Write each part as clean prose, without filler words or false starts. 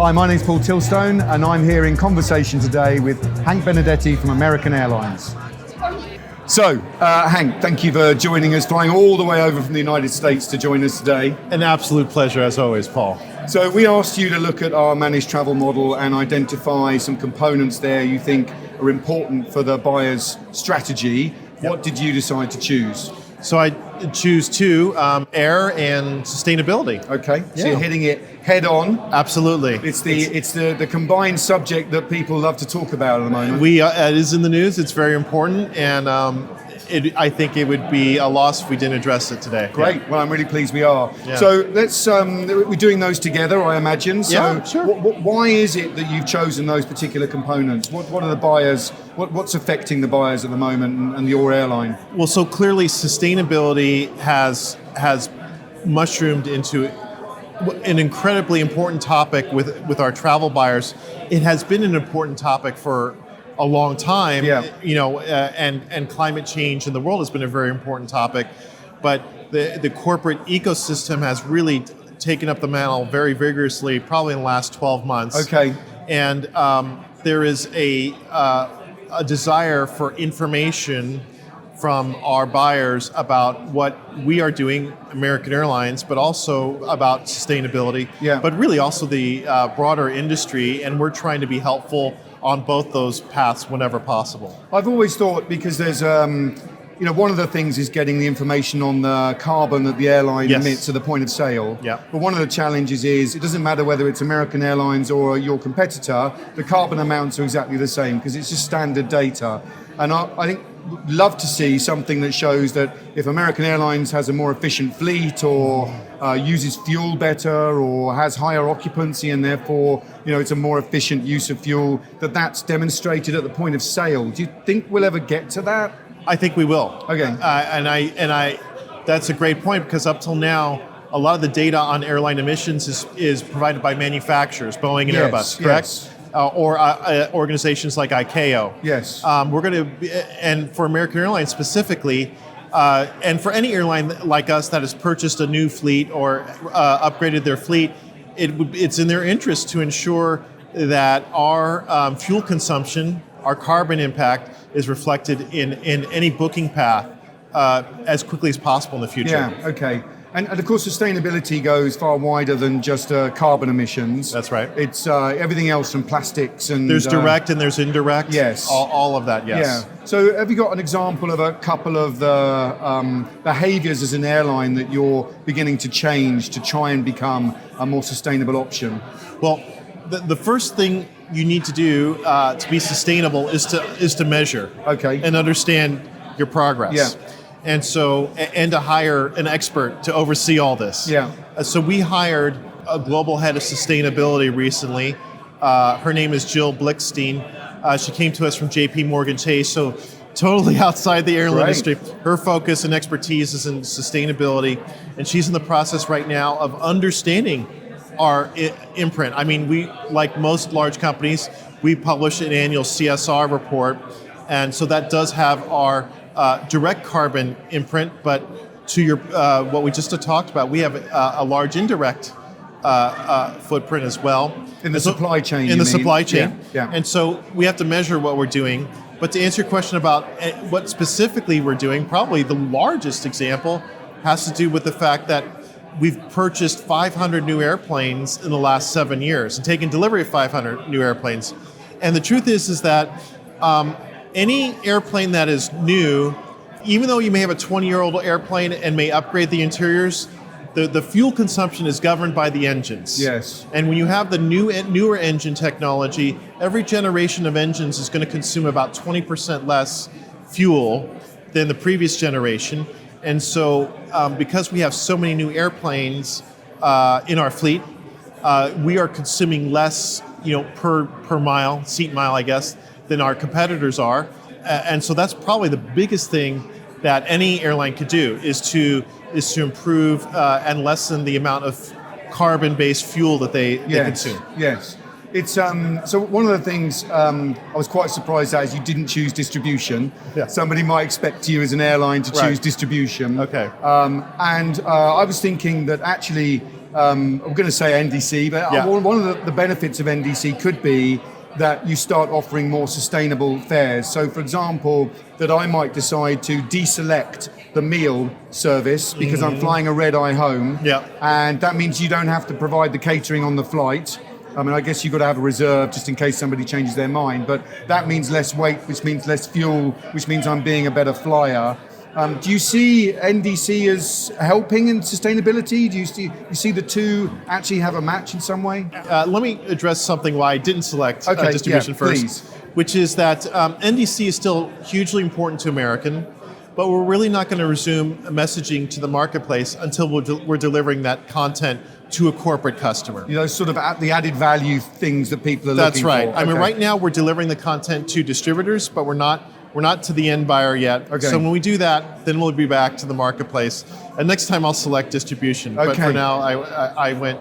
Hi, my name's Paul Tilstone, and I'm here in conversation today with Hank Benedetti from American Airlines. So, Hank, thank you for joining us, flying all the way over from the United States to join us today. An absolute pleasure, as always, Paul. So we asked you to look at our managed travel model and identify some components there you think are important for the buyer's strategy. Yep. What did you decide to choose? So I choose two, air and sustainability. Okay, so Yeah. you're hitting it head on. Absolutely. It's the combined subject that people love to talk about at the moment. It is in the news, it's very important, and I think it would be a loss if we didn't address it today. Great. Yeah. Well, I'm really pleased we are. Yeah. So let's. We're doing those together, I imagine. So Yeah, sure. Why is it that you've chosen those particular components? What are the buyers? What's affecting the buyers at the moment and your airline? Well, so clearly sustainability has mushroomed into an incredibly important topic with our travel buyers. It has been an important topic for a long time, Yeah. And climate change in the world has been a very important topic, but the corporate ecosystem has really taken up the mantle very vigorously, probably in the last 12 months. Okay. And there is a desire for information from our buyers about what we are doing, American Airlines, but also about sustainability, Yeah. but really also the broader industry, and we're trying to be helpful on both those paths whenever possible. I've always thought, because there's, one of the things is getting the information on the carbon that the airline Yes. emits at the point of sale. Yeah. But one of the challenges is it doesn't matter whether it's American Airlines or your competitor, the carbon amounts are exactly the same because it's just standard data. And I think love to see something that shows that if American Airlines has a more efficient fleet or uses fuel better or has higher occupancy and therefore it's a more efficient use of fuel, that's demonstrated at the point of sale. Do you think we'll ever get to that? I think we will. Okay. And I that's a great point, because up till now, a lot of the data on airline emissions is provided by manufacturers, Boeing and Yes, Airbus, correct? yes. Or organizations like ICAO. Yes. We're going to, and for American Airlines specifically, and for any airline like us that has purchased a new fleet or upgraded their fleet, it's in their interest to ensure that our fuel consumption, our carbon impact, is reflected in any booking path as quickly as possible in the future. Yeah, okay. And of course, sustainability goes far wider than just carbon emissions. That's right. It's everything else from plastics and... There's direct and there's indirect. Yes. All of that, yes. Yeah. So have you got an example of a couple of the behaviors as an airline that you're beginning to change to try and become a more sustainable option? Well, the first thing you need to do to be sustainable is to measure, Okay. and understand your progress. Yeah. And so, and to hire an expert to oversee all this. Yeah. So we hired a global head of sustainability recently. Her name is Jill Blickstein. She came to us from JP Morgan Chase, so totally outside the airline Right. industry. Her focus and expertise is in sustainability, and she's in the process right now of understanding our imprint. I mean, we, like most large companies, we publish an annual CSR report, and so that does have our direct carbon imprint, but to your what we just talked about, we have a large indirect footprint as well. In the supply chain, In the supply chain. Yeah. And so we have to measure what we're doing. But to answer your question about what specifically we're doing, probably the largest example has to do with the fact that we've purchased 500 new airplanes in the last 7 years and taken delivery of 500 new airplanes. And the truth is that any airplane that is new, even though you may have a 20-year-old airplane and may upgrade the interiors, the fuel consumption is governed by the engines. Yes. And when you have the newer engine technology, every generation of engines is going to consume about 20% less fuel than the previous generation. And so because we have so many new airplanes in our fleet, we are consuming less, per mile, seat mile, I guess, than our competitors are. And so that's probably the biggest thing that any airline could do is to improve and lessen the amount of carbon-based fuel that they consume. Yes. It's so one of the things I was quite surprised at is you didn't choose distribution. Yeah. Somebody might expect you as an airline to choose Right. distribution. Okay. And I was thinking that actually I'm going to say NDC, but Yeah. one of the benefits of NDC could be that you start offering more sustainable fares. So, for example, that I might decide to deselect the meal service because I'm flying a red eye home. Yeah. And that means you don't have to provide the catering on the flight. I mean, I guess you've got to have a reserve just in case somebody changes their mind, but that means less weight, which means less fuel, which means I'm being a better flyer. Do you see NDC as helping in sustainability? Do you see the two actually have a match in some way? Let me address something why I didn't select Okay, distribution yeah, first, please. which is that NDC is still hugely important to American, but we're really not going to resume messaging to the marketplace until we're delivering that content to a corporate customer. You know, sort of the added value things that people are looking for. That's right. I mean, Okay. right now we're delivering the content to distributors, but we're not to the end buyer yet. Okay. So when we do that, then we'll be back to the marketplace. And next time I'll select distribution. But Okay. for now, I went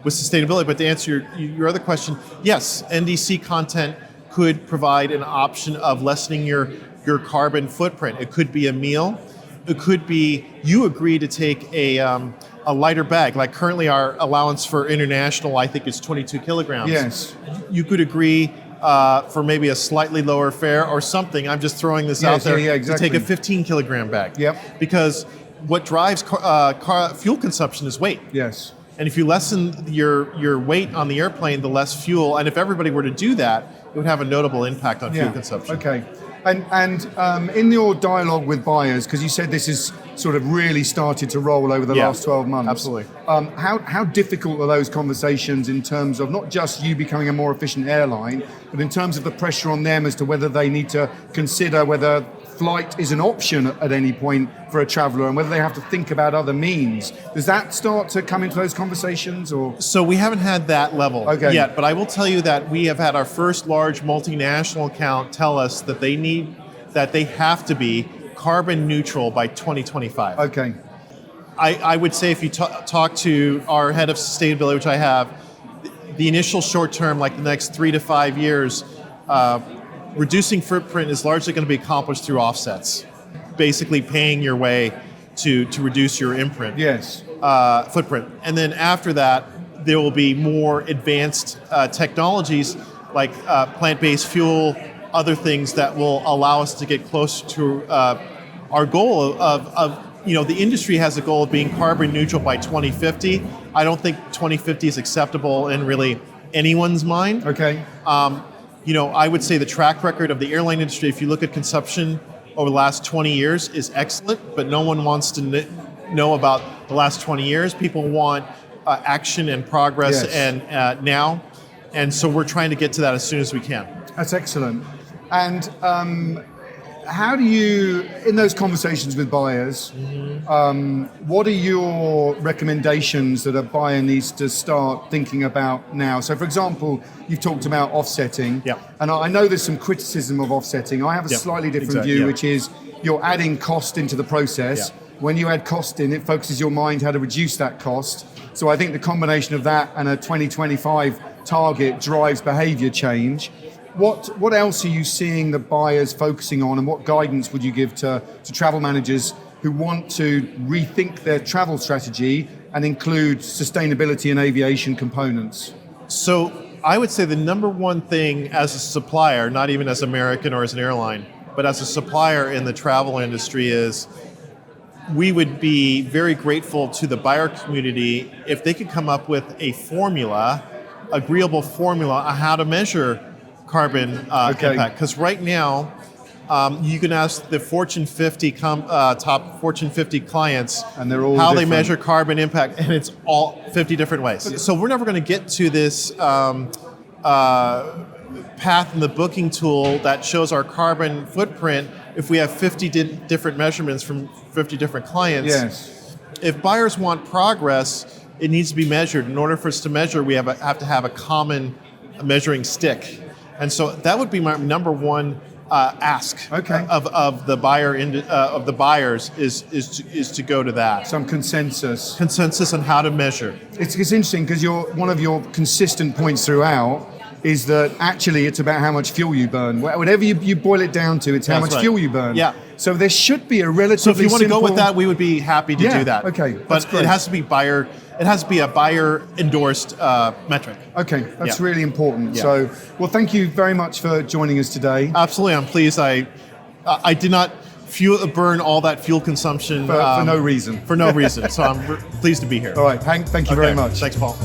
with sustainability. But to answer your other question, yes, NDC content could provide an option of lessening your carbon footprint. It could be a meal. It could be you agree to take a lighter bag. Like currently our allowance for international, I think, is 22 kilograms. Yes. You could agree for maybe a slightly lower fare or something. I'm just throwing this out there exactly. to take a 15 kilogram bag. Yep. Because what drives fuel consumption is weight. Yes. And if you lessen your weight on the airplane, the less fuel. And if everybody were to do that, it would have a notable impact on fuel consumption. Okay. And in your dialogue with buyers, because you said this has sort of really started to roll over the last 12 months. Absolutely. How difficult are those conversations in terms of not just you becoming a more efficient airline, but in terms of the pressure on them as to whether they need to consider whether flight is an option at any point for a traveller and whether they have to think about other means? Does that start to come into those conversations, or? So we haven't had that level Okay. yet, but I will tell you that we have had our first large multinational account tell us that they have to be carbon neutral by 2025. Okay. I would say if you talk to our head of sustainability, which I have, the initial short term, like the next 3 to 5 years, reducing footprint is largely going to be accomplished through offsets, basically paying your way to reduce your imprint. Yes. Footprint. And then after that, there will be more advanced technologies like plant-based fuel, other things that will allow us to get closer to our goal of the industry has a goal of being carbon neutral by 2050. I don't think 2050 is acceptable in really anyone's mind. Okay. I would say the track record of the airline industry, if you look at consumption over the last 20 years, is excellent, but no one wants to know about the last 20 years. People want action and progress and now. And so we're trying to get to that as soon as we can. That's excellent. And how do you, in those conversations with buyers, what are your recommendations that a buyer needs to start thinking about now? So, for example, you've talked about offsetting. Yeah. And I know there's some criticism of offsetting. I have a slightly different view, which is you're adding cost into the process. Yeah. When you add cost in, it focuses your mind how to reduce that cost. So I think the combination of that and a 2025 target drives behavior change. What else are you seeing the buyers focusing on, and what guidance would you give to travel managers who want to rethink their travel strategy and include sustainability and aviation components? So I would say the number one thing as a supplier, not even as American or as an airline, but as a supplier in the travel industry is we would be very grateful to the buyer community if they could come up with a formula, agreeable formula on how to measure carbon impact. Because right now, you can ask the Fortune 50 top Fortune 50 clients and they're all how different. they measure carbon impact, and it's all 50 different ways. So we're never going to get to this path in the booking tool that shows our carbon footprint if we have 50 different measurements from 50 different clients. Yes. If buyers want progress, it needs to be measured. In order for us to measure, we have to have a common measuring stick. And so that would be my number one ask of the buyers is to go to that. Some consensus On how to measure. It's interesting because one of your consistent points throughout is that actually it's about how much fuel you burn. Whatever you boil it down to, it's how much fuel you burn. Yeah. So there should be a relatively So if you want to go simple- with that, we would be happy to do that. Okay, But that's great. it has to be buyer it has to be a buyer endorsed metric. Okay, that's Yeah. really important. Yeah. So, well, thank you very much for joining us today. Absolutely, I'm pleased. I did not burn all that fuel consumption For no reason. For no reason. So I'm pleased to be here. All right, Hank, thank you very much. Thanks, Paul.